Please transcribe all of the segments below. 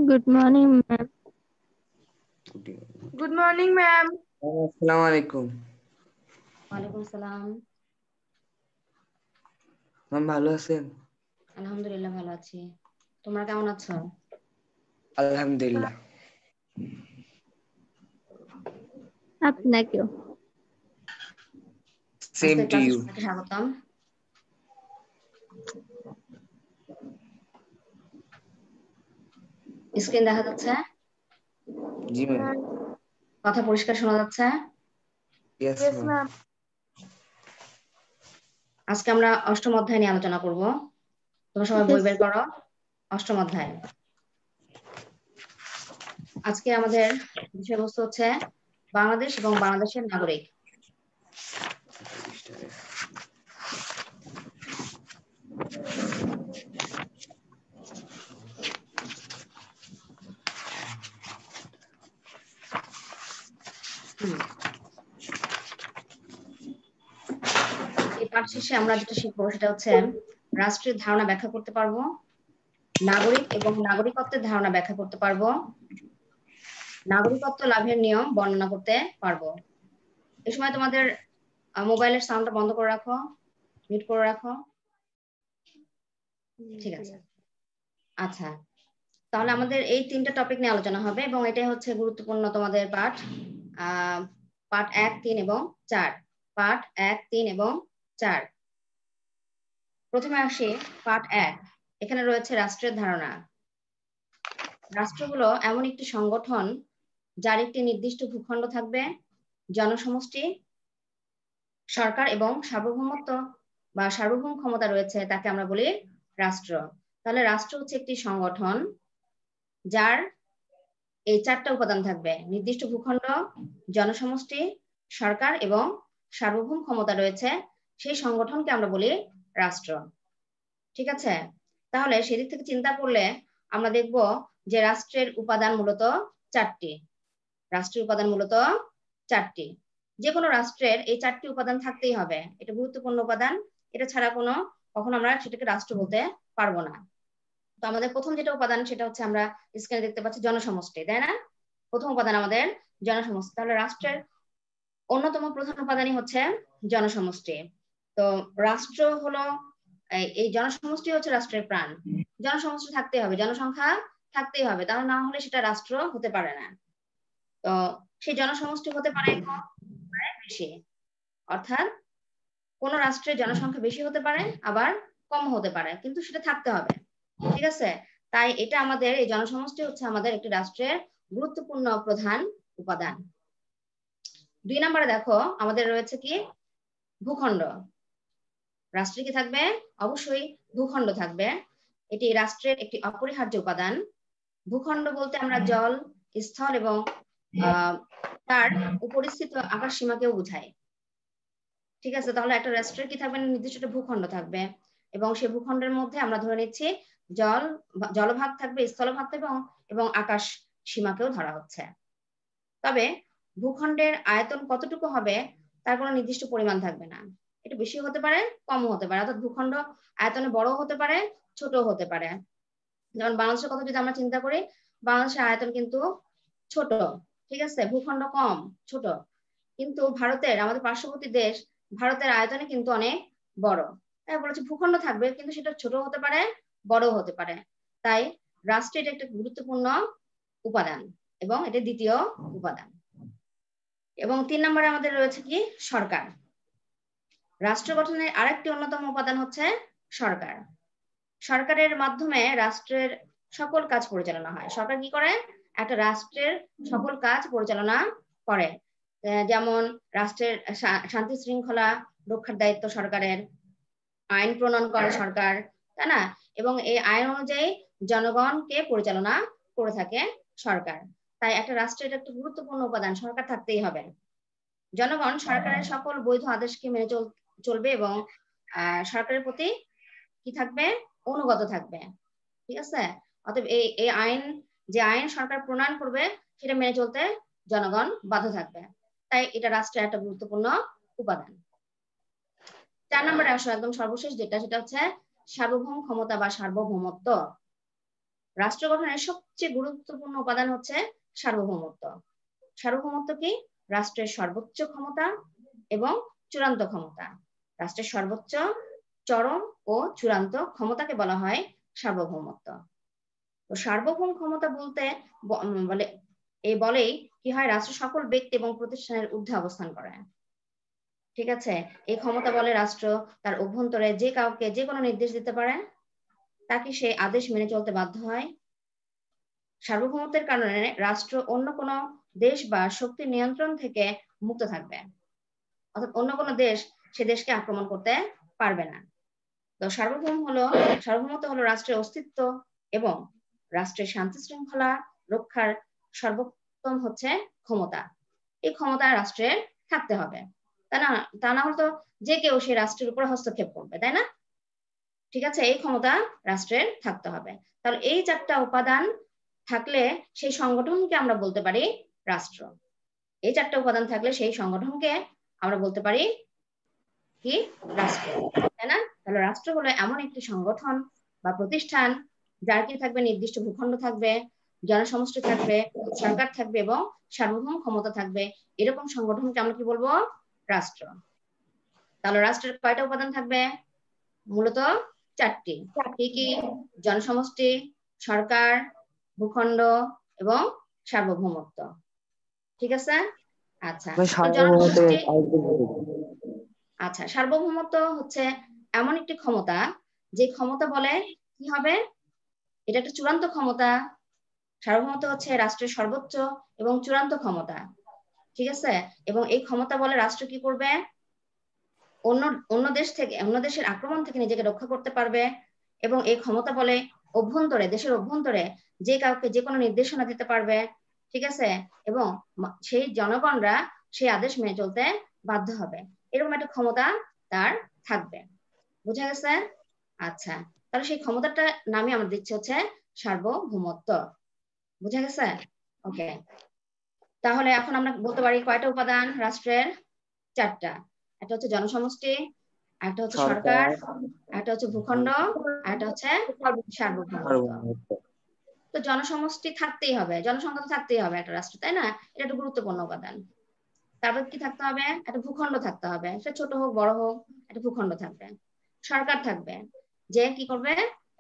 Good morning, ma'am. Good morning, ma'am. আসসালামু আলাইকুম। ওয়ালাইকুম সালাম। ম্যাম ভালো আছেন? আলহামদুলিল্লাহ ভালো আছি। তোমরা কেমন আছো? আলহামদুলিল্লাহ। আপনাকেও। Same to you. স্বাগতম। স্ক্রিন দেখা যাচ্ছে? জি ম্যাম। কথা পরিষ্কার শোনা যাচ্ছে? Yes ma'am. আজকে আমরা অষ্টম অধ্যায় নিয়ে আলোচনা করব। তোমরা সবাই বই বের করো। অষ্টম অধ্যায়। আজকে আমাদের বিষয়বস্তু হচ্ছে বাংলাদেশ এবং বাংলাদেশের নাগরিক। এই পাঠ শেষে আমরা যেটা শিখবো সেটা হচ্ছে রাষ্ট্রের ধারণা ব্যাখ্যা করতে পারবো, নাগরিক এবং নাগরিকত্বের ধারণা ব্যাখ্যা করতে পারবো, নাগরিকত্ব লাভের নিয়ম বর্ণনা করতে পারবো। এই সময় তোমাদের মোবাইলের সাউন্ডটা বন্ধ করে রাখো, মিউট করে রাখো। ঠিক আছে। আচ্ছা, তাহলে আমাদের এই তিনটা টপিক নিয়ে আলোচনা হবে এবং এটাই হচ্ছে গুরুত্বপূর্ণ তোমাদের পাঠ। পাঠ 1, 3 এবং 4। পাঠ 1, 3 এবং 4। প্রথমে আসি পাঠ 1। এখানে রয়েছে রাষ্ট্রের ধারণা। রাষ্ট্র হলো এমন একটি সংগঠন যার একটি নির্দিষ্ট ভূখণ্ড থাকবে, জনসমষ্টি, সরকার এবং সার্বভৌমত্ব বা সার্বভৌম ক্ষমতা রয়েছে, তাকে আমরা বলি রাষ্ট্র। তাহলে রাষ্ট্র হচ্ছে একটি সংগঠন যার এই 4টা উপাদান থাকবে: নির্দিষ্ট ভূখণ্ড, জনসমষ্টি, সরকার এবং সার্বভৌম ক্ষমতা রয়েছে, সেই সংগঠনকে আমরা বলি রাষ্ট্র। ঠিক আছে? তাহলে সেদিক থেকে চিন্তা করলে আমরা দেখব যে রাষ্ট্রের উপাদান মূলত 4টি। রাষ্ট্রের উপাদান মূলত 4টি। যে কোনো রাষ্ট্রের এই 4টি উপাদান থাকতেই হবে। এটা গুরুত্বপূর্ণ উপাদান। এটা ছাড়া কখনো আমরা সেটাকে রাষ্ট্র বলতে পারবো না। তো আমাদের প্রথম যেটা উপাদান সেটা হচ্ছে আমরা স্ক্রিনে দেখতে পাচ্ছি জনসমষ্টি, তাই না? প্রথম উপাদান আমাদের জনসমষ্টি। তাহলে রাষ্ট্রের অন্যতম প্রধান উপাদানই হচ্ছে জনসমষ্টি। তো রাষ্ট্র হলো এই জনসমষ্টি হচ্ছে রাষ্ট্রের প্রাণ। জনসমষ্টি থাকতেই হবে, জনসংখ্যা থাকতেই হবে, তাহলে না হলে সেটা রাষ্ট্র হতে পারে না। তো সেই জনসমষ্টি হতে পারে কম, বেশি, অর্থাৎ কোন রাষ্ট্রের জনসংখ্যা বেশি হতে পারে আবার কম হতে পারে, কিন্তু সেটা থাকতে হবে। ঠিক আছে? তাই এটা আমাদের এই জনসমষ্টি হচ্ছে আমাদের একটি রাষ্ট্রের গুরুত্বপূর্ণ প্রধান উপাদান। 2 নম্বরে দেখো আমাদের রয়েছে কি ভূখণ্ড। রাষ্ট্রে কি থাকবে? অবশ্যই ভূখণ্ড থাকবে। এটি রাষ্ট্রের একটি অপরিহার্য উপাদান। ভূখণ্ড বলতে আমরা জল, স্থল এবং তার উপরিস্থিত আকাশ সীমাকেও বোঝায়। ঠিক আছে? তাহলে একটা রাষ্ট্রের কি থাকবে? নির্দিষ্ট একটা ভূখণ্ড থাকবে এবং সেই ভূখণ্ডের মধ্যে আমরা ধরে নিচ্ছি জলভাগ থাকবে, স্থলভাগ থাকবে এবং আকাশ সীমাকেও ধরা হচ্ছে। তবে ভূখণ্ডের আয়তন কতটুকু হবে তার কোনো নির্দিষ্ট পরিমাণ থাকবে না। এটা বেশি হতে পারে, কমও হতে পারে, অর্থাৎ ভূখণ্ড আয়তনে বড় হতে পারে, ছোট হতে পারে। যেমন বাংলাদেশের কথা যদি আমরা চিন্তা করি, বাংলাদেশের আয়তন কিন্তু ছোট। ঠিক আছে? ভূখণ্ড কম, ছোট। কিন্তু ভারতের, আমাদের পার্শ্ববর্তী দেশ ভারতের আয়তনে কিন্তু অনেক বড়। তাই বলেছে ভূখণ্ড থাকবে, কিন্তু সেটা ছোট হতে পারে, বড় হতে পারে। তাই রাষ্ট্র এটা একটা গুরুত্বপূর্ণ উপাদান এবং এটা দ্বিতীয় উপাদান। এবং 3 নম্বরে আমাদের রয়েছে কি সরকার। রাষ্ট্র গঠনের আরেকটি অন্যতম উপাদান হচ্ছে সরকার। সরকারের মাধ্যমে রাষ্ট্রের সকল কাজ পরিচালনা হয়। সরকার কি করে? একটা রাষ্ট্রের সকল কাজ পরিচালনা করে। যেমন রাষ্ট্রের শান্তি শৃঙ্খলা রক্ষার দায়িত্ব সরকারের, আইন প্রণয়ন করে সরকার, তাই না? এবং এই আইন অনুযায়ী জনগণকে পরিচালনা করে থাকে সরকার। তাই একটা রাষ্ট্রের একটা গুরুত্বপূর্ণ উপাদান, সরকার থাকতেই হবে। জনগণ সরকারের সকল বৈধ আদেশকে মেনে চলবে এবং সরকারের প্রতি কি থাকবে? অনুগত থাকবে। ঠিক আছে? অতএব এই আইন, যে আইন সরকার প্রণয়ন করবে সেটা মেনে চলতে জনগণ বাধ্য থাকবে। তাই এটা রাষ্ট্রের একটা গুরুত্বপূর্ণ উপাদান। 4 নম্বরে আসো, একদম সর্বশেষ যেটা, সেটা হচ্ছে সার্বভৌম ক্ষমতা বা সার্বভৌমত্ব। রাষ্ট্র গঠনের সবচেয়ে গুরুত্বপূর্ণ উপাদান হচ্ছে সার্বভৌমত্ব। সার্বভৌমত্ব কি? রাষ্ট্রের সর্বোচ্চ ক্ষমতা এবং চূড়ান্ত ক্ষমতা। রাষ্ট্রের সর্বোচ্চ, চরম ও চূড়ান্ত ক্ষমতাকে বলা হয় সার্বভৌমত্ব। তো সার্বভৌম ক্ষমতা বলতে বলেই কি হয়, রাষ্ট্র সকল ব্যক্তি এবং প্রতিষ্ঠানের ঊর্ধ্বে অবস্থান করে। ঠিক আছে, এই ক্ষমতা বলে রাষ্ট্র তার অভ্যন্তরে যে কাউকে যে কোনো নির্দেশ দিতে পারে, তাকে সে আদেশ মেনে চলতে বাধ্য হয়। সার্বভৌমত্বের কারণে রাষ্ট্র অন্য কোনো দেশ বা শক্তির নিয়ন্ত্রণ থেকে মুক্ত থাকবে, অর্থাৎ অন্য কোনো দেশ সে দেশকে আক্রমণ করতে পারবে না। তো সার্বভৌমত্ব হলো রাষ্ট্রের অস্তিত্ব এবং রাষ্ট্রের শান্তি শৃঙ্খলা রক্ষার সর্বোত্তম হচ্ছে ক্ষমতা। এই ক্ষমতা রাষ্ট্রের থাকতে হবে, তা না হলে তো যে কেউ সেই রাষ্ট্রের উপর হস্তক্ষেপ করবে, তাই না? ঠিক আছে, এই ক্ষমতা রাষ্ট্রের থাকতে হবে। তাহলে এই 4টা উপাদান থাকলে সেই সংগঠনকে আমরা বলতে পারি রাষ্ট্র। এই 4টা উপাদান থাকলে সেই সংগঠনকে আমরা বলতে পারি কি? রাষ্ট্র, তাই না? তাহলে রাষ্ট্র হলো এমন একটি সংগঠন বা প্রতিষ্ঠান যার কি থাকবে, নির্দিষ্ট ভূখণ্ড থাকবে, জনসমষ্টি থাকবে, সরকার থাকবে এবং সার্বভৌম ক্ষমতা থাকবে। এরকম সংগঠনকে আমরা কি বলবো? রাষ্ট্র। তাহলে রাষ্ট্রের কয়টা উপাদান থাকবে? মূলত 4টি। কি কি? জনসমষ্টি, সরকার, ভূখণ্ড এবং সার্বভৌমত্ব। ঠিক আছে? আচ্ছা, তো জনসমষ্টি, আচ্ছা, সার্বভৌমত্ব হচ্ছে এমন একটি ক্ষমতা যে ক্ষমতা বলে কি হবে, এটা একটা চূড়ান্ত ক্ষমতা। সার্বভৌমত্ব হচ্ছে রাষ্ট্রের সর্বোচ্চ এবং চূড়ান্ত ক্ষমতা। ঠিক আছে, এবং এই ক্ষমতা বলে রাষ্ট্র কি করবে? অন্য দেশের আক্রমণ থেকে নিজেকে রক্ষা করতে পারবে। এবং এই ক্ষমতা বলে দেশের অভ্যন্তরে যে কাউকে যে কোনো নির্দেশনা দিতে পারবে। ঠিক আছে, এবং সেই জনগণরা সেই আদেশ মেনে চলতে বাধ্য হবে। এরকম একটা ক্ষমতা তার থাকবে। বুঝা গেছে? আচ্ছা, তাহলে সেই ক্ষমতাটা নামে আমরা দিচ্ছি হচ্ছে সার্বভৌমত্ব। বুঝা গেছে? ওকে, তাহলে এখন আমরা বলতে পারি কয়টা উপাদান রাষ্ট্রের? 4টা। একটা হচ্ছে জনসমষ্টি, একটা হচ্ছে সরকার, একটা হচ্ছে ভূখণ্ড, একটা হচ্ছে সার্বভৌমত্ব। তো জনসমষ্টি থাকতেই হবে, জনসংখ্যা তো থাকতেই হবে একটা রাষ্ট্র, তাই না? এটা একটা গুরুত্বপূর্ণ উপাদান। তারপর কি থাকতে হবে? একটা ভূখণ্ড থাকতে হবে, সে ছোট হোক বড় হোক, একটা ভূখণ্ড থাকবে। সরকার থাকবে, যে কি করবে?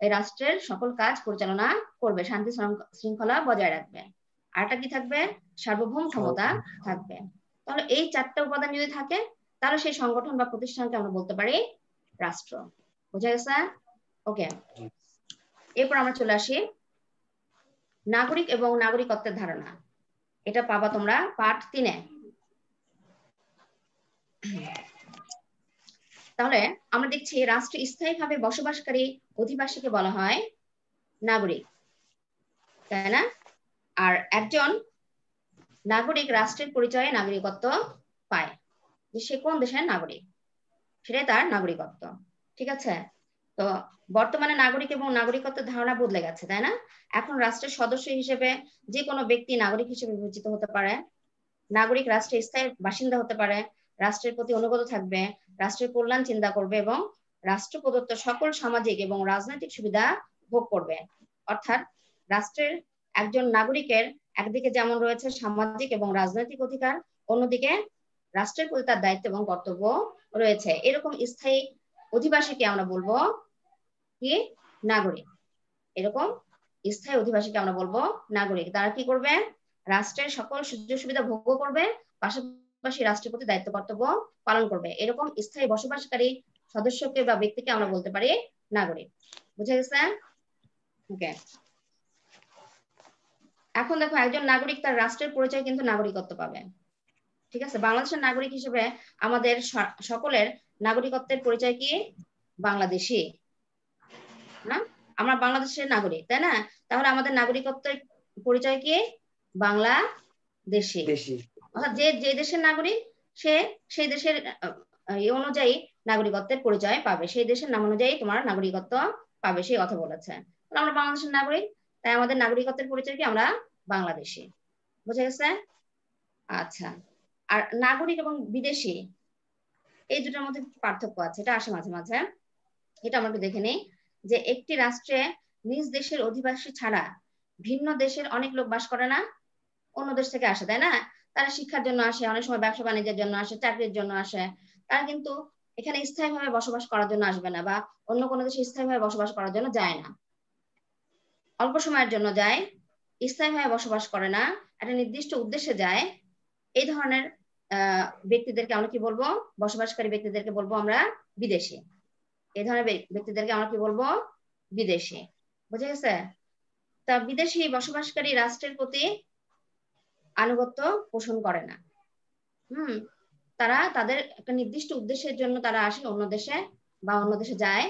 এই রাষ্ট্রের সকল কাজ পরিচালনা করবে, শান্তি শৃঙ্খলা বজায় রাখবে। আরটা কি থাকবে? সার্বভৌম ক্ষমতা থাকবে। তাহলে এই 4টা উপাদান যদি থাকে, তাহলে সেই সংগঠন বা প্রতিষ্ঠানকে আমরা বলতে পারি রাষ্ট্র। বুঝা গেছে? ওকে, এরপর আমরা চলে আসি নাগরিক এবং নাগরিকত্বের ধারণা। এটা পাবা তোমরা পাঠ 3-এ। তাহলে আমরা দেখছি রাষ্ট্রে স্থায়ীভাবে বসবাসকারী অধিবাসীকে বলা হয় নাগরিক, তাই না? আর একজন নাগরিক রাষ্ট্রের পরিচয়ে নাগরিকত্ব পায়, যে সে কোন দেশের নাগরিক সেটাই তার নাগরিকত্ব। ঠিক আছে, তো বর্তমানে নাগরিক এবং নাগরিকত্বের ধারণা বদলে গেছে, তাই না? এখন রাষ্ট্রের সদস্য হিসেবে যে কোনো ব্যক্তি নাগরিক হিসেবে বিবেচিত হতে পারে। নাগরিক রাষ্ট্রের স্থায়ী বাসিন্দা হতে পারে, রাষ্ট্রের প্রতি অনুগত থাকবে, রাষ্ট্রের কল্যাণ চিন্তা করবে এবং রাষ্ট্র প্রদত্ত সকল সামাজিক এবং রাজনৈতিক সুবিধা ভোগ করবে। অর্থাৎ রাষ্ট্রের একজন নাগরিকের একদিকে যেমন রয়েছে সামাজিক এবং রাজনৈতিক অধিকার, অন্যদিকে রাষ্ট্রের প্রতি তার দায়িত্ব এবং কর্তব্য রয়েছে। এরকম স্থায়ী অধিবাসীকে আমরা বলবো কি? নাগরিক। এরকম স্থায়ী অধিবাসীকে আমরা বলবো নাগরিক। তারা কি করবে? রাষ্ট্রের সকল সুযোগ সুবিধা ভোগ করবে, পাশাপাশি রাষ্ট্রের প্রতি দায়িত্ব কর্তব্য পালন করবে। এরকম স্থায়ী বসবাসকারী সদস্যকে বা ব্যক্তিকে আমরা বলতে পারি নাগরিক। বুঝা গেছে? ওকে, এখন দেখো, একজন নাগরিক তার রাষ্ট্রের পরিচয় কিন্তু নাগরিকত্ব পাবে। ঠিক আছে, বাংলাদেশের নাগরিক হিসেবে আমাদের সকলের নাগরিকত্বের পরিচয় কি? বাংলাদেশি না? আমরা বাংলাদেশের নাগরিক, তাই না? তাহলে আমাদের নাগরিকত্বের পরিচয় কি? বাংলাদেশি। অর্থাৎ যে যে দেশের নাগরিক সে সেই দেশের অনুযায়ী নাগরিকত্বের পরিচয় পাবে, সেই দেশের নাম অনুযায়ী তোমার নাগরিকত্ব পাবে, সেই কথা বলেছে। আমরা বাংলাদেশের নাগরিক, তাই আমাদের নাগরিকত্বের পরিচয় কি? আমরা বাংলাদেশি। বুঝা গেছে? আচ্ছা, আর নাগরিক এবং বিদেশি এই দুটোর মধ্যে পার্থক্য আছে, এটা আসে মাঝে মাঝে। এটা আমরা একটু দেখে নিই যে একটি রাষ্ট্রে নিজ দেশের অধিবাসী ছাড়া ভিন্ন দেশের অনেক লোক বাস করে না, অন্য দেশ থেকে আসে, তাই না? তারা শিক্ষার জন্য আসে, অনেক সময় ব্যবসা বাণিজ্যের জন্য আসে, চাকরির জন্য আসে। তারা কিন্তু এখানে স্থায়ীভাবে বসবাস করার জন্য আসবে না, বা অন্য কোনো দেশে স্থায়ীভাবে বসবাস করার জন্য যায় না। অল্প সময়ের জন্য যায়, স্থায়ীভাবে বসবাস করে না, একটা নির্দিষ্ট উদ্দেশ্যে যায়। এই ধরনের ব্যক্তিদেরকে আমরা কি বলবো? বসবাসকারী ব্যক্তিদেরকে বলবো আমরা বিদেশি। এই ধরনের ব্যক্তিদেরকে আমরা কি বলবো? বিদেশি। বুঝে গেছে? তা বিদেশি বসবাসকারী রাষ্ট্রের প্রতি আনুগত্য পোষণ করে না। তারা তাদের একটা নির্দিষ্ট উদ্দেশ্যের জন্য তারা আসে অন্য দেশে বা অন্য দেশে যায়,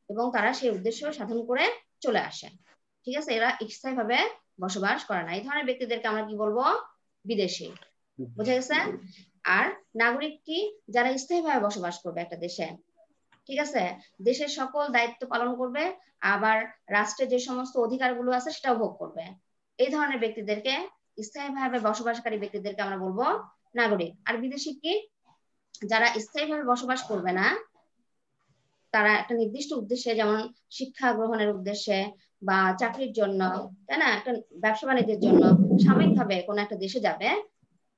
এবং তারা সেই উদ্দেশ্য সাধন করে চলে আসে। ঠিক আছে? এরা স্থায়ীভাবে বসবাস করে না। এই ধরনের ব্যক্তিদেরকে আমরা কি বলবো? বিদেশি। বুঝা গেছে? আর নাগরিক কি? যারা স্থায়ীভাবে বসবাস করবে একটা দেশে, ঠিক আছে, দেশের সকল দায়িত্ব পালন করবে, আবার রাষ্ট্রের যে সমস্ত অধিকারগুলো আছে সেটাও ভোগ করবে। এই ধরনের ব্যক্তিদেরকে, স্থায়ীভাবে বসবাসকারী ব্যক্তিদেরকে আমরা বলবো নাগরিক। আর বিদেশি কি? যারা স্থায়ীভাবে বসবাস করবে না, তারা একটা নির্দিষ্ট উদ্দেশ্যে, যেমন শিক্ষা গ্রহণের উদ্দেশ্যে বা চাকরির জন্য, তাই না, একটা ব্যবসা বাণিজ্যের জন্য সাময়িকভাবে কোনো একটা দেশে যাবে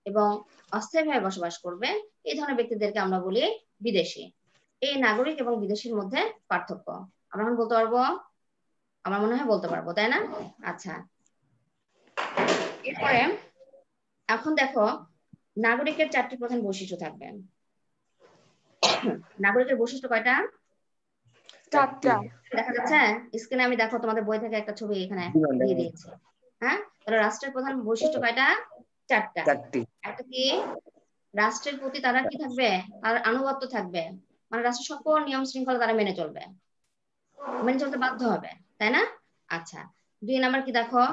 এবং অস্থায়ীভাবে বসবাস করবে, এই ধরনের ব্যক্তিদেরকে আমরা বলি বিদেশি। এই নাগরিক এবং বিদেশির মধ্যে পার্থক্য আমরা এখন বলতে পারবো? আমার মনে হয় বলতে পারবো, তাই না? আচ্ছা, এরপরে এখন দেখো, নাগরিকের 4টি প্রধান বৈশিষ্ট্য থাকবে। নাগরিকের বৈশিষ্ট্য কয়টা? 4টি। দেখা যাচ্ছে স্ক্রিনে? আমি দেখো তোমাদের বই থেকে একটা ছবি এখানে দিয়ে দিয়েছি। হ্যাঁ, তাহলে রাষ্ট্রের প্রধান বৈশিষ্ট্য কয়টা? 4টা। একটা কি? রাষ্ট্রের প্রতি তারা কি থাকবে? তার আনুগত্য থাকবে, মানে রাষ্ট্রের সকল নিয়ম শৃঙ্খলা তারা মেনে চলবে, মেনে চলতে বাধ্য হবে, তাই না? আচ্ছা, 2 নাম্বার কি দেখো?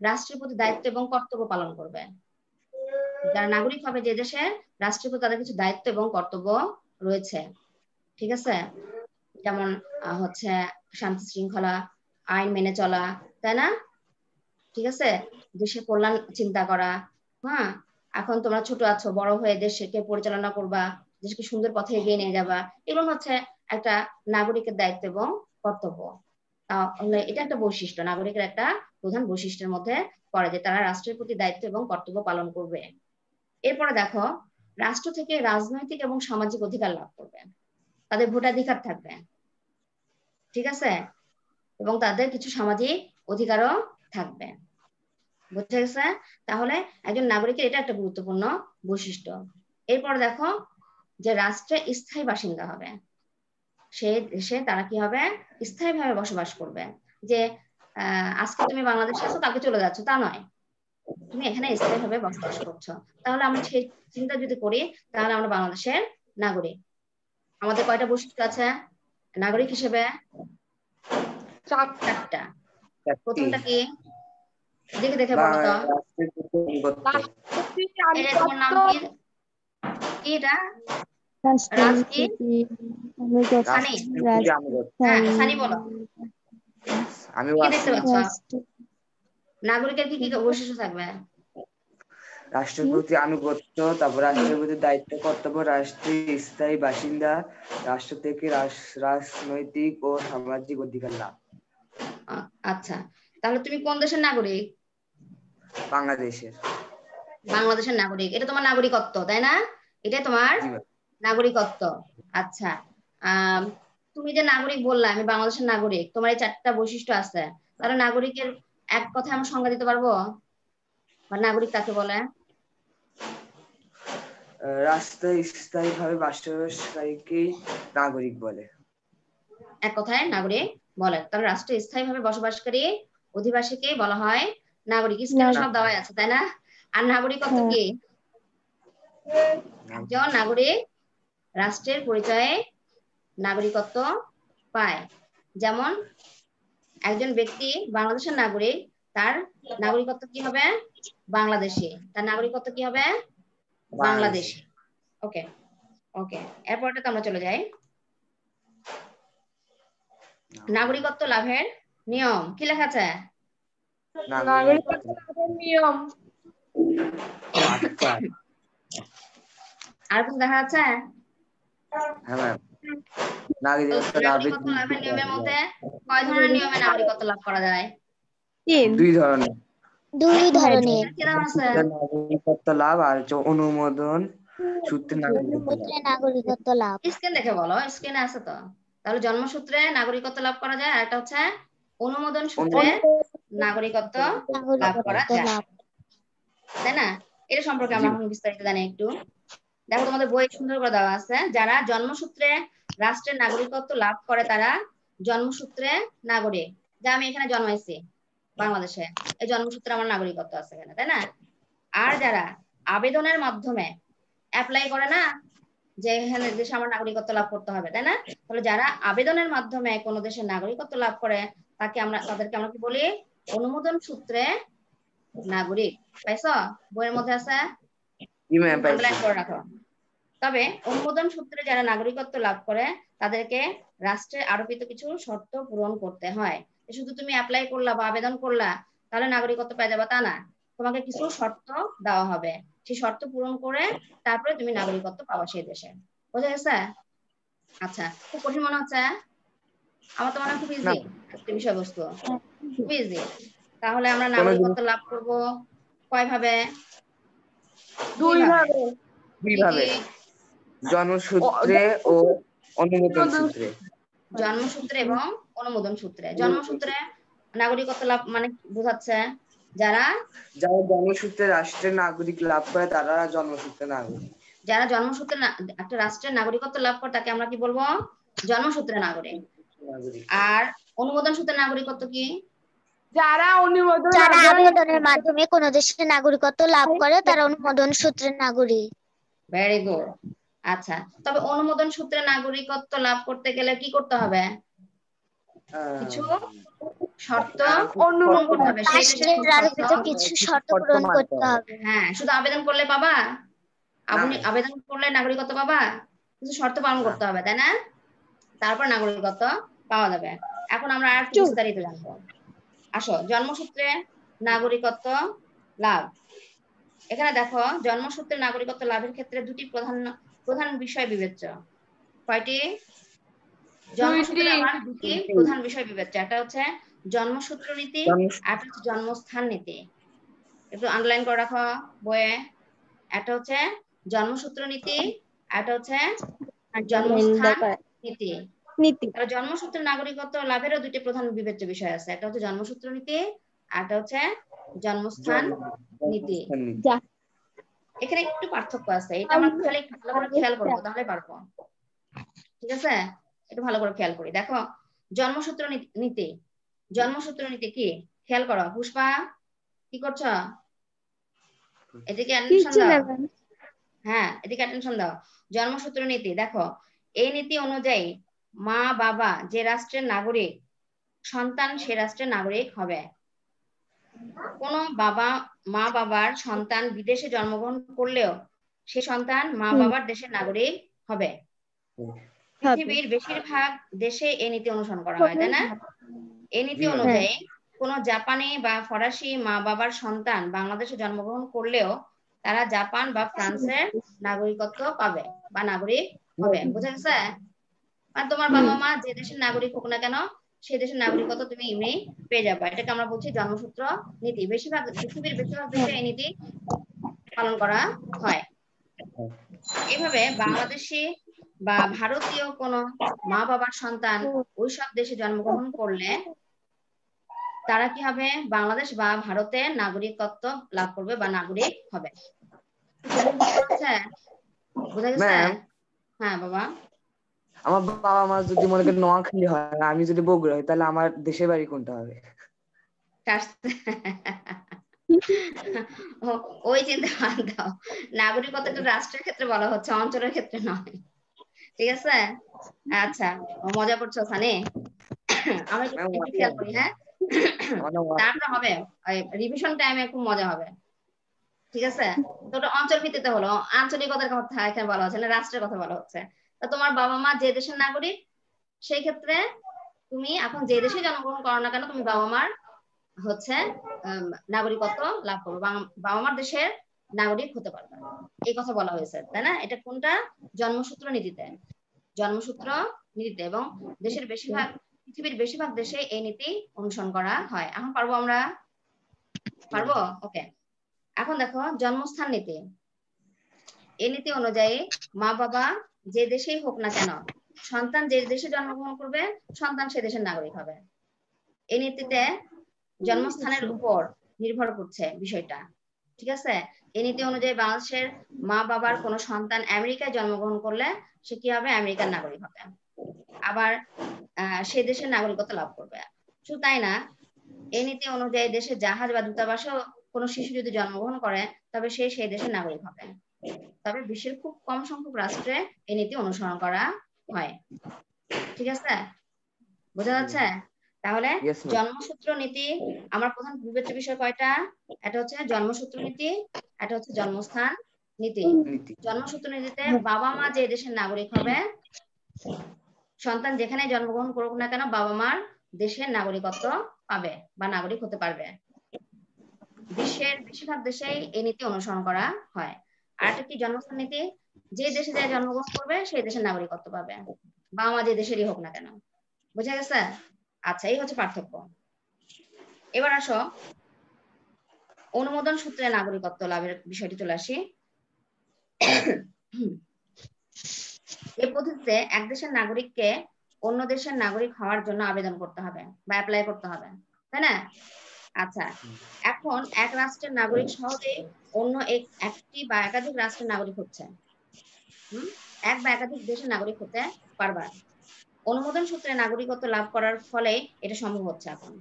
রাষ্ট্রের প্রতি দায়িত্ব এবং কর্তব্য পালন করবে। যারা নাগরিক হবে যে দেশে, রাষ্ট্রের প্রতি তাদের কিছু দায়িত্ব এবং কর্তব্য রয়েছে। ঠিক আছে? যেমন হচ্ছে শান্তি শৃঙ্খলা, আইন মেনে চলা, তাই না? ঠিক আছে, দেশের কল্যাণ চিন্তা করা। হ্যাঁ, এখন তোমরা ছোট আছো, বড় হয়ে দেশকে পরিচালনা করবা, দেশকে সুন্দর পথে এগিয়ে নিয়ে যাবা, এগুলো হচ্ছে একটা নাগরিকের দায়িত্ব এবং কর্তব্য। তাহলে এটা একটা বৈশিষ্ট্য, নাগরিকের একটা প্রধান বৈশিষ্ট্যের মধ্যে পড়ে যে তারা রাষ্ট্রের প্রতি দায়িত্ব এবং কর্তব্য পালন করবে। এরপরে দেখো, রাষ্ট্র থেকে রাজনৈতিক এবং সামাজিক অধিকার লাভ করবে, তাদের ভোটাধিকার থাকবে। ঠিক আছে? এবং তাদের কিছু সামাজিক অধিকারও থাকবে। বুঝতে গেছে? তাহলে একজন নাগরিকের এটা একটা গুরুত্বপূর্ণ বৈশিষ্ট্য। এরপর দেখো, যে রাষ্ট্রে স্থায়ী বাসিন্দা হবে, সেই দেশে তারা কি হবে? স্থায়ীভাবে বসবাস করবে। যে আজকে তুমি বাংলাদেশে আছো, কালকে চলে যাচ্ছ, তা নয়, তুমি এখানে স্থায়ীভাবে বসবাস করছো। তাহলে আমরা সেই চিন্তা যদি করি, তাহলে আমরা বাংলাদেশের নাগরিক। আমাদের কয়টা বৈশিষ্ট্য আছে নাগরিক হিসেবে? 4টা। প্রথমটা কি? দেখে দেখে বলো তো। তোমার নাম কি? কি এটা? রাজ কি? সানি? হ্যাঁ, সানি বলো। কি দেখতে পাচ্ছ? নাগরিকের কি কি বৈশিষ্ট্য থাকবে? রাষ্ট্রের প্রতি আনুগত্য, তারপর রাষ্ট্রের প্রতি দায়িত্ব কর্তব্য, রাষ্ট্রের স্থায়ী বাসিন্দা, রাষ্ট্র থেকে রাজনৈতিক ও সামাজিক অধিকার লাভ। আচ্ছা, তাহলে তুমি কোন দেশের নাগরিক? বাংলাদেশের। বাংলাদেশের নাগরিক, এটা তোমার নাগরিকত্ব, তাই না? এটাই তোমার নাগরিকত্ব। আচ্ছা, তুমি যে নাগরিক বললা আমি বাংলাদেশের নাগরিক, তোমার এই 4টা বৈশিষ্ট্য আছে, তাহলে নাগরিকের এক কথায় আমরা সংজ্ঞা দিতে পারবো? বা নাগরিক কাকে বলে? রাষ্ট্রে স্থায়ীভাবে বসবাসকারীকে নাগরিক বলে। এক কথায় নাগরিক বলে। তাহলে রাষ্ট্রে স্থায়ীভাবে বসবাসকারী অধিবাসীকে বলা হয় নাগরিক। স্ক্রিনে সব দেওয়াই আছে, তাই না? আর নাগরিকত্ব কি? একজন নাগরিক রাষ্ট্রের পরিচয়ে নাগরিকত্ব পায়। যেমন একজন ব্যক্তি বাংলাদেশের নাগরিক, তার নাগরিকত্ব কি হবে? বাংলাদেশি। তার নাগরিকত্ব কি হবে? বাংলাদেশি। ওকে ওকে, এরপরটা আমরা চলে যাই। নাগরিকত্ব লাভের নিয়ম কি লেখা আছে? নাগরিকত্ব লাভের নিয়ম আর কিছু দেখা যাচ্ছে? হ্যাঁ ম্যাম। নাগরিকত্ব লাভের নাগরিকত্ব লাভের নিয়মের মধ্যে কয় ধরনের নিয়মে নাগরিকত্ব লাভ করা যায়? 2 ধরনের। 2 ধরনের। কি নাম আছে? নাগরিকত্ব লাভ আর হচ্ছে অনুমোদন সূত্রে নাগরিকত্ব লাভ। নাগরিকত্ব লাভ। স্ক্রিন দেখে বলো, স্ক্রিনে আছে তো। তাহলে জন্মসূত্রে নাগরিকত্ব লাভ করা যায়, আর একটা হচ্ছে অনুমোদন সূত্রে নাগরিকত্ব লাভ করা যায়, তাই না? এটা সম্পর্কে আমরা এখন বিস্তারিত জানি একটু। দেখো তোমাদের বই সুন্দর করে দেওয়া আছে, যারা জন্মসূত্রে রাষ্ট্রের নাগরিকত্ব লাভ করে তারা জন্মসূত্রে নাগরিক। যা আমি এখানে জন্মাইছি বাংলাদেশে, এই জন্মসূত্রে আমার নাগরিকত্ব আছে এখানে, তাই না? আর যারা আবেদনের মাধ্যমে অ্যাপ্লাই করে না যে এখানে দেশে আমার নাগরিকত্ব লাভ করতে হবে, তাই না? তাহলে যারা আবেদনের মাধ্যমে কোনো দেশের নাগরিকত্ব লাভ করে তাদেরকে আমরা কি বলি? অনুমোদন সূত্রে নাগরিক। পাইছো? বইয়ের মধ্যে আছে, আন্ডারলাইন করে রাখো। তবে অনুমোদন সূত্রে যারা নাগরিকত্ব লাভ করে তাদেরকে রাষ্ট্রের আরোপিত কিছু শর্ত পূরণ করতে হয়। শুধু তুমি অ্যাপ্লাই করলা বা আবেদন করলা তাহলে নাগরিকত্ব পেয়ে যাবে তা না, তোমাকে কিছু শর্ত দেওয়া হবে, সেই শর্ত পূরণ করে তারপরে তুমি নাগরিকত্ব পাবা সেই দেশে। বোঝা গেছে? আচ্ছা, খুব কঠিন মনে হচ্ছে? আমার তো মনে হয় খুব ইজি একটা বিষয়বস্তু, খুব ইজি। তাহলে আমরা নাগরিকত্ব লাভ করব কয় ভাবে? 2 ভাবে। 2 ভাবে, জন্মসূত্রে ও অনুমোদন সূত্রে। জন্মসূত্রে এবং অনুমোদন সূত্রে। জন্মসূত্রে নাগরিকত্ব লাভ মানে বোঝাচ্ছে যারা জন্মসূত্রে রাষ্ট্রের নাগরিক লাভ করে তারা জন্মসূত্রে নাগরিক। যারা জন্মসূত্রে একটা রাষ্ট্রের নাগরিকত্ব লাভ করে তাকে আমরা কি বলবো? জন্মসূত্রে নাগরিক। আর অনুমোদন সূত্রে নাগরিকত্ব কি? যারা আবেদনের মাধ্যমে কোন দেশের নাগরিকত্ব লাভ করে তারা অনুমোদন সূত্রের নাগরিক। Very good. আচ্ছা, তবে অনুমোদন সূত্রে নাগরিকত্ব লাভ করতে গেলে কি করতে হবে? কিছু শর্ত পূরণ করতে হবে, সেই দেশের আরোপিত কিছু শর্ত পূরণ করতে হবে। হ্যাঁ, শুধু আবেদন করলে পাবা? আপনি আবেদন করলে নাগরিকত্ব পাবা? কিছু শর্ত পালন করতে হবে, তাই না? তারপর নাগরিকত্ব পাওয়া যাবে। এখন আমরা আর একটু বিস্তারিত জানবো। আসো, জন্মসূত্রে নাগরিকত্ব লাভ। এখানে দেখো, জন্মসূত্রে নাগরিকত্ব লাভের ক্ষেত্রে দুটি প্রধান বিষয় বিবেচ্য। কয়টি? জন্মসূত্রে আমার দুটি প্রধান বিষয় বিবেচ্য। একটা হচ্ছে জন্মসূত্র নীতি, আর একটা হচ্ছে জন্মস্থান নীতি। একটু আন্ডারলাইন করে রাখো বইয়ে। একটা হচ্ছে জন্মসূত্র নীতি, আর একটা হচ্ছে জন্মস্থান নীতি। জন্মসূত্রে নাগরিকত্ব লাভেরও দুটি প্রধান বিবেচ্য বিষয় আছে, একটা হচ্ছে জন্মসূত্র নীতি, আর একটা হচ্ছে জন্মস্থান নীতি। এখানে একটু পার্থক্য আছে, এটা আমরা খালি একটু ভালো করে খেয়াল করবো তাহলে পারবো। ঠিক আছে, একটু ভালো করে খেয়াল করি। দেখো, জন্মসূত্র নীতি। জন্মসূত্র নীতি কি? খেয়াল করো। পুষ্পা কি করছো? এদিকে অ্যাটেনশন দাও। হ্যাঁ, এদিকে অ্যাটেনশন দাও। জন্মসূত্র নীতি দেখো, এই নীতি অনুযায়ী মা বাবা যে রাষ্ট্রের নাগরিক, সন্তান সে রাষ্ট্রের নাগরিক হবে। কোন মা বাবার সন্তান বিদেশে জন্মগ্রহণ করলেও সে সন্তান মা বাবার দেশের নাগরিক হবে। পৃথিবীর বেশিরভাগ দেশে এই নীতি অনুসরণ করা হয়, তাই না? এই নীতি অনুযায়ী কোন জাপানি বা ফরাসি মা বাবার সন্তান বাংলাদেশে জন্মগ্রহণ করলেও তারা জাপান বা ফ্রান্সের নাগরিকত্ব পাবে বা নাগরিক হবে। বুঝা গেছে? আর তোমার বাবা মা যে দেশের নাগরিক হোক না কেন সেই দেশের নাগরিকত্ব তুমি এমনি পেয়ে যাবে। এটাকে আমরা বলছি জন্মসূত্র নীতি। পৃথিবীর বেশিরভাগ দেশে এই নীতি পালন করা হয়। এভাবে বাংলাদেশি বা ভারতীয় কোন মা বাবার সন্তান ওইসব দেশে জন্মগ্রহণ করলে তারা কি হবে? বাংলাদেশ বা ভারতের নাগরিকত্ব লাভ করবে বা নাগরিক হবে। বুঝা গেছে? হ্যাঁ বাবা। আমার বাবা মা যদি মনে করেন নোয়াখালী হয়, আমি যদি বগুড়া হই, তাহলে আমার দেশের বাড়ি কোনটা হবে? ওই চিন্তা বাদ দাও। নাগরিকত্ব একটা রাষ্ট্রের ক্ষেত্রে বলা হচ্ছে, অঞ্চলের ক্ষেত্রে নয়। ঠিক আছে? আচ্ছা, মজা করছো সানি? আমরা একটু খেয়াল করি। হ্যাঁ, তারপরে হবে রিভিশন টাইমে খুব মজা হবে। ঠিক আছে? তো ওটা অঞ্চল ভিত্তিতে হলো, আঞ্চলিকতার কথা এখানে বলা হচ্ছে না, রাষ্ট্রের কথা বলা হচ্ছে। তো তোমার বাবা মা যে দেশের নাগরিক, সেই ক্ষেত্রে তুমি এখন যে দেশে জন্মগ্রহণ করো না কেন তুমি বাবা মার হচ্ছে নাগরিকত্ব লাভ করবে, বাবা মার দেশের নাগরিক হতে পারবে। এই কথা বলা হয়েছে, তাই না? এটা কোনটা? জন্মসূত্র নীতিতে। জন্মসূত্র নীতিতে, এবং দেশের বেশিরভাগ পৃথিবীর বেশিরভাগ দেশে এই নীতি অনুসরণ করা হয়। এখন পারবো আমরা? পারবো? ওকে। এখন দেখো জন্মস্থান নীতি। এই নীতি অনুযায়ী মা বাবা যে দেশেই হোক না কেন, সন্তান যে দেশে জন্মগ্রহণ করবে সন্তান সে দেশের নাগরিক হবে। এই নীতিতে জন্মস্থানের উপর নির্ভর করছে বিষয়টা, ঠিক আছে? এই নীতি অনুযায়ী বাংলাদেশের মা বাবার কোনো সন্তান আমেরিকায় জন্মগ্রহণ করলে সে কি হবে? আমেরিকার নাগরিক হবে, আবার সে দেশের নাগরিকত্ব লাভ করবে। শুধু তাই না, এই নীতি অনুযায়ী দেশের জাহাজ বা দূতাবাসেও কোনো শিশু যদি জন্মগ্রহণ করে তবে সে সেই দেশের নাগরিক হবে। তবে বিশ্বের খুব কম সংখ্যক রাষ্ট্রে এই নীতি অনুসরণ করা হয়। ঠিক আছে, বোঝা যাচ্ছে? তাহলে জন্মসূত্র নীতি আমার প্রধান বিবেচ্য বিষয় কয়টা? এটা হচ্ছে জন্মসূত্র নীতি, এটা হচ্ছে জন্মস্থান নীতি। জন্মসূত্র নীতিতে বাবা মা যে দেশের নাগরিক হবে, সন্তান যেখানে জন্মগ্রহণ করুক না কেন বাবা মার দেশের নাগরিকত্ব পাবে বা নাগরিক হতে পারবে। বিশ্বের বেশিরভাগ দেশেই এই নীতি অনুসরণ করা হয়। আর একটা কি জন্মস্থান নীতি? যে দেশে যে জন্মগ্রহণ করবে সেই দেশের নাগরিকত্ব পাবে, বাবা মা যে দেশেরই হোক না কেন। বুঝা গেছে? আচ্ছা, এই হচ্ছে পার্থক্য। এবার আসো অনুমোদন সূত্রে নাগরিকত্ব লাভের বিষয়টি চলে আসি। এই পদ্ধতিতে এক দেশের নাগরিককে অন্য দেশের নাগরিক হওয়ার জন্য আবেদন করতে হবে বা অ্যাপ্লাই করতে হবে, তাই না? আচ্ছা, এখন এক রাষ্ট্রের নাগরিক সহজেই অন্য একটি বা একাধিক রাষ্ট্রের নাগরিক হচ্ছে, এক বা একাধিক দেশের নাগরিক হতে পারবা। অনুমোদন সূত্রে নাগরিকত্ব লাভ করার ফলে এটা সম্ভব হচ্ছে। এখন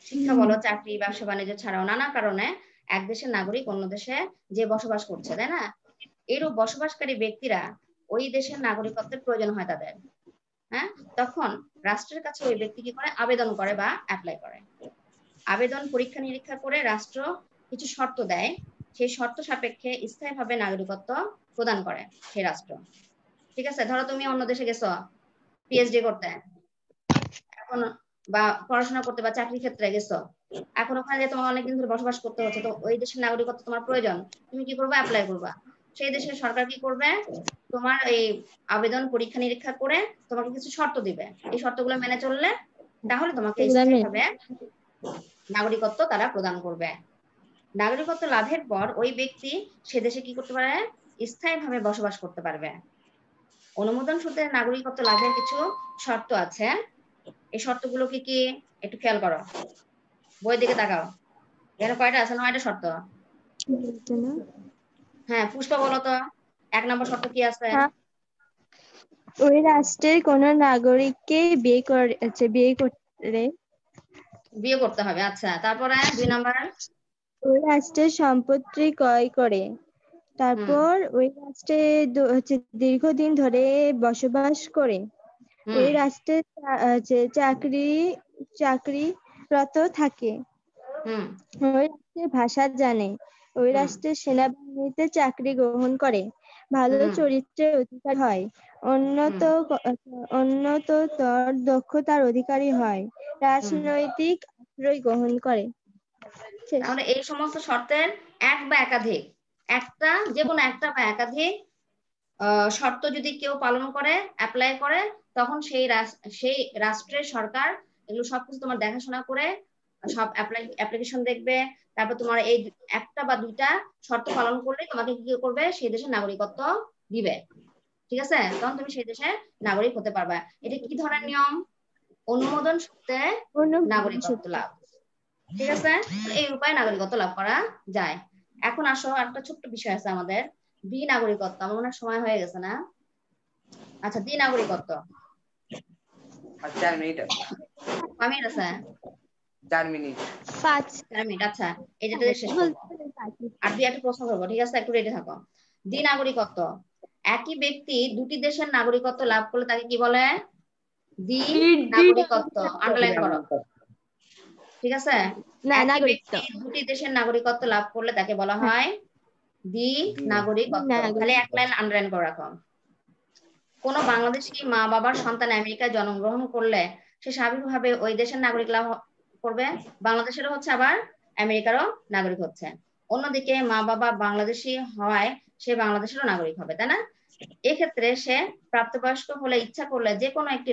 শিক্ষা বলো, চাকরি, ব্যবসা বাণিজ্য ছাড়াও নানা কারণে এক দেশের নাগরিক অন্য দেশে যে বসবাস করছে, তাই না? এরূপ বসবাসকারী ব্যক্তিরা ওই দেশের নাগরিকত্বের প্রয়োজন হয় তাদের, হ্যাঁ, তখন রাষ্ট্রের কাছে ওই ব্যক্তি কি করে? আবেদন করে বা অ্যাপ্লাই করে। আবেদন পরীক্ষা নিরীক্ষা করে রাষ্ট্র কিছু শর্ত দেয়, সেই শর্ত সাপেক্ষে স্থায়ীভাবে নাগরিকত্ব প্রদান করে সেই রাষ্ট্র। ঠিক আছে, ধরো তুমি অন্য দেশে গেছো পিএইচডি করতে, এখন বা পড়াশোনা করতে বা চাকরি ক্ষেত্রে গেছো, এখন ওখানে যে তোমার অনেকদিন ধরে বসবাস করতে হচ্ছে, তো ওই দেশের নাগরিকত্ব তোমার প্রয়োজন, তুমি কি করবে? অ্যাপ্লাই করবা। সেই দেশের সরকার কি করবে? তোমার এই আবেদন পরীক্ষা নিরীক্ষা করে তোমাকে কিছু শর্ত দিবে, এই শর্তগুলো মেনে চললে তাহলে তোমাকে স্থায়ীভাবে নাগরিকত্ব তারা প্রদান করবে। নাগরিকত্ব লাভের পর ওই ব্যক্তি সে দেশে কি করতে পারে? স্থায়ীভাবে বসবাস করতে পারবে। অনুমোদন সূত্রে নাগরিকত্ব লাভের কিছু শর্ত আছে, এই শর্তগুলো কি কি একটু খেয়াল করো, বইয়ের দিকে তাকাও। এখানে কয়টা আছে? 9টা শর্ত। হ্যাঁ, পুষ্পা বলো তো 1 নম্বর শর্ত কি আছে? ওই রাষ্ট্রের কোন নাগরিককে বিয়ে করতে হবে। আচ্ছা, তারপরে 2 নম্বর, ওই রাষ্ট্রের সম্পত্তি ক্রয় করে, তারপর ওই রাষ্ট্রে দীর্ঘদিন ধরে বসবাস করে, ওই রাষ্ট্রে চাকরিরত থাকে, ওই রাষ্ট্রের ভাষা জানে, ওই রাষ্ট্রের সেনাবাহিনীতে চাকরি গ্রহণ করে, ভালো চরিত্রের অধিকারী হয়, উন্নততর দক্ষতার অধিকারী হয়, রাজনৈতিক আশ্রয় গ্রহণ করে। তাহলে এই সমস্ত শর্তের এক বা একাধিক, একটা যে কোনো একটা বা একাধিক শর্ত যদি কেউ পালন করে, অ্যাপ্লাই করে, তখন সেই রাষ্ট্রের সরকার এগুলো সবকিছু তোমার দেখাশোনা করে সব অ্যাপ্লিকেশন দেখবে, তারপর তোমার এই একটা বা দুইটা শর্ত পালন করলে তোমাকে কি করবে? সেই দেশের নাগরিকত্ব দিবে। ঠিক আছে, তখন তুমি সেই দেশের নাগরিক হতে পারবা। এটা কি ধরনের নিয়ম? অনুমোদন সূত্রে নাগরিকত্ব লাভ। ঠিক আছে, এই উপায়ে নাগরিকত্ব লাভ করা যায়। এখন আসো, একটা ছোট্ট বিষয় আছে আমাদের, দ্বি নাগরিকত্ব। আমার মনে হয় সময় হয়ে গেছে না? আচ্ছা, দ্বি নাগরিকত্ব 4 মিনিট আছে। 4 মিনিট। 4 মিনিট। আচ্ছা, এই যেটা শেষ করবো, আর 2-1টা প্রশ্ন করবো। ঠিক আছে, একটু রেডি থাকো। দ্বি নাগরিকত্ব, একই ব্যক্তি দুটি দেশের নাগরিকত্ব লাভ করলে তাকে কি বলে? দ্বি নাগরিকত্ব। আন্ডারলাইন করো। ঠিক আছে, একই ব্যক্তি দুটি দেশের নাগরিকত্ব লাভ করলে তাকে বলা হয় দ্বি নাগরিকত্ব। খালি এক লাইন আন্ডারলাইন করে রাখো। কোন বাংলাদেশি মা বাবার সন্তান আমেরিকায় জন্মগ্রহণ করলে সে স্বাভাবিকভাবে ওই দেশের নাগরিক লাভ করবে, বাংলাদেশেরও হচ্ছে আবার আমেরিকারও নাগরিক হচ্ছে। অন্যদিকে মা বাবা বাংলাদেশি হওয়ায় সে বাংলাদেশেরও নাগরিক হবে, তাই না? এক্ষেত্রে সে প্রাপ্তবয়স্ক হলে ইচ্ছা করলে যে কোনো একটি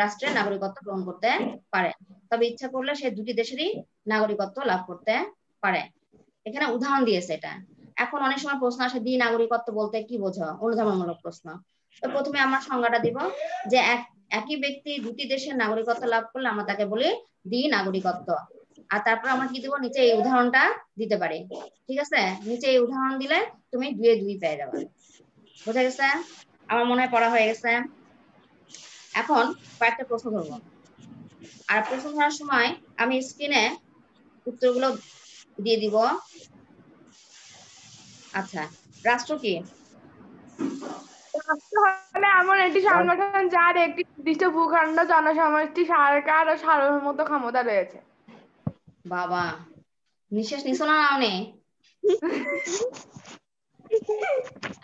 রাষ্ট্রের নাগরিকত্ব গ্রহণ করতে পারে, তবে ইচ্ছা করলে সে দুটি দেশেরই নাগরিকত্ব লাভ করতে পারে। এখানে উদাহরণ দিয়েছে এটা। এখন অনেক সময় প্রশ্ন আসে দ্বি নাগরিকত্ব বলতে কি বোঝো, অনুধাবনমূলক প্রশ্ন। তো প্রথমে আমরা সংজ্ঞাটা দিব যে একই ব্যক্তি দুটি দেশের নাগরিকত্ব লাভ করলে আমরা তাকে বলি দ্বি নাগরিকত্ব। আর তারপর আমরা কি দিব, নিচে এই উদাহরণটা দিতে পারি, ঠিক আছে? নিচে এই উদাহরণ দিলে তুমি 2 এ 2 পেয়ে যাবে। বোঝা গেছে? আমার মনে হয় পড়া হয়ে গেছে। এখন কয়েকটা প্রশ্ন ধরবো, আর প্রশ্ন ধরার সময় আমি স্ক্রিনে উত্তরগুলো দিয়ে দিব। আচ্ছা, রাষ্ট্র কি? রাষ্ট্র হলো এমন একটি সংগঠন যার একটি নির্দিষ্ট ভূখণ্ড, জনসমষ্টি, সরকার ও সার্বভৌমত্ব ক্ষমতা রয়েছে। বাবা, নিঃশ্বাস নিছো না নাওনি?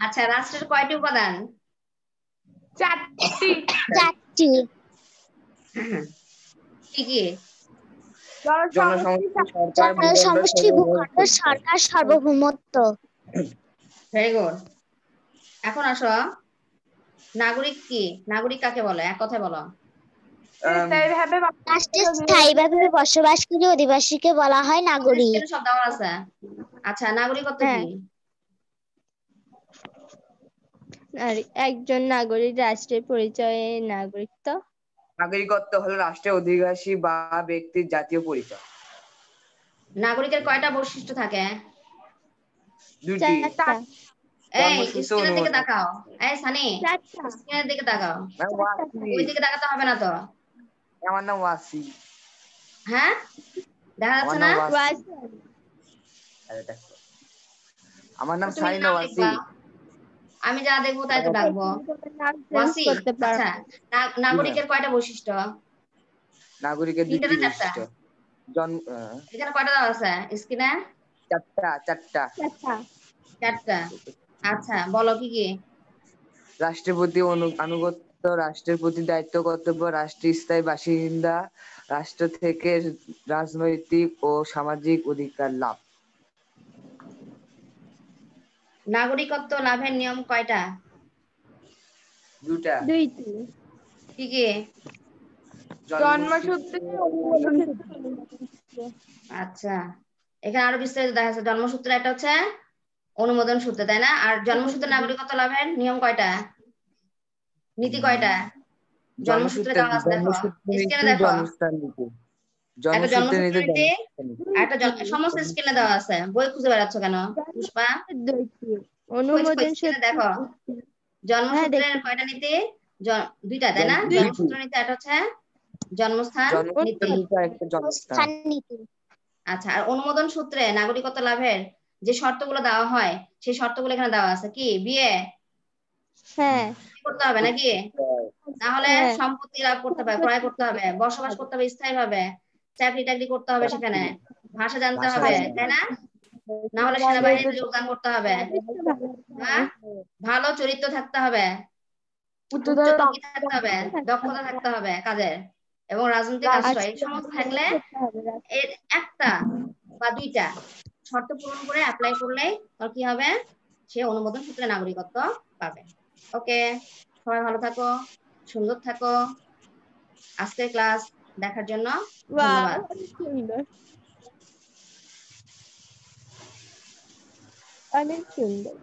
আচ্ছা, রাষ্ট্রের কয়টি উপাদান? 4টি। 4টি। কি কি? জনসমষ্টি, সরকার, ভূখণ্ড, সমষ্টি, ভূখণ্ড, সরকার, সার্বভৌমত্ব। Very good. এখন আসো, নাগরিক কি? নাগরিক কাকে বলে, এক কথায় বলো। রাষ্ট্রে স্থায়ীভাবে বসবাসকারী অধিবাসীকে বলা হয় নাগরিক। স্ক্রিনে সব দেওয়া আছে। আচ্ছা, নাগরিকত্ব কি? আর একজন নাগরিক রাষ্ট্রের পরিচয়ে নাগরিকত্ব। নাগরিকত্ব হলো রাষ্ট্রের অধিবাসী বা ব্যক্তির জাতীয় পরিচয়। নাগরিকের কয়টা বৈশিষ্ট্য থাকে? 2টি। এই স্ক্রিনের দিকে তাকাও, এই সানি স্ক্রিনের দিকে তাকাও। ওই দিকে তাকাতে হবে না তো। আমার নাম ওয়াসি। হ্যাঁ, দেখা যাচ্ছে না? আমার নাম তুমি সাইনা নাম ওয়াসি। লিখবা, আমি যা দেখবো তাই তো ডাকবো। ওয়াসি। আচ্ছা, নাগরিকের কয়টা বৈশিষ্ট্য? নাগরিকের 2টি বৈশিষ্ট্য। এখানে কয়টা দেওয়া আছে স্ক্রিনে? 4টা। আচ্ছা, বলো কি কি? রাষ্ট্রের প্রতি আনুগত্য, রাষ্ট্রের প্রতি দায়িত্ব কর্তব্য, রাষ্ট্রের স্থায়ী বাসিন্দা, রাষ্ট্র থেকে রাজনৈতিক ও সামাজিক অধিকার লাভ। নাগরিকত্ব লাভের নিয়ম কয়টা? 2টা। কি কি? জন্মসূত্রে। আচ্ছা, এখানে আরো বিস্তারিত দেখা যাচ্ছে। জন্মসূত্রে একটা হচ্ছে অনুমোদন সূত্রে, তাই না? আর জন্মসূত্রে নাগরিকত্ব লাভের নিয়ম কয়টা, নীতি কয়টা? জন্মসূত্রে দেওয়া আছে, দেখো স্ক্রিনে দেখো। একটা জন্মসূত্র নীতি, একটা সমস্ত স্ক্রিনে দেওয়া আছে। বই খুঁজে বেড়াচ্ছ কেন পুষ্পা? অনুমোদন স্ক্রিনে দেখো। জন্মসূত্রের কয়টা নীতি? 2টা, তাই না? জন্মসূত্র নীতি একটা হচ্ছে জন্মস্থান নীতি। আচ্ছা, আর অনুমোদন সূত্রে নাগরিকত্ব লাভের যে শর্তগুলো দেওয়া হয় সেই শর্তগুলো এখানে দেওয়া আছে। কি? বিয়ে করতে হবে নাকি? তাহলে সম্পত্তি লাভ করতে হবে, ক্রয় করতে হবে, বসবাস করতে হবে স্থায়ী ভাবে, চাকরি টাকরি করতে হবে, সেখানে ভাষা জানতে হবে, তাই না? না হলে সেনাবাহিনীতে যোগদান করতে হবে, ভালো চরিত্র থাকতে হবে, উচ্চতা কি থাকতে হবে, দক্ষতা থাকতে হবে কাজের, এবং রাজনৈতিক আশ্রয়। এই সমস্ত থাকলে এর একটা বা 2টা শর্ত পূরণ করে অ্যাপ্লাই করলেই তার কি হবে, সে অনুমোদন সূত্রে নাগরিকত্ব পাবে। ওকে, সবাই ভালো থাকো, সুন্দর থাকো। আজকের ক্লাস দেখার জন্য ধন্যবাদ। অনেক সুন্দর।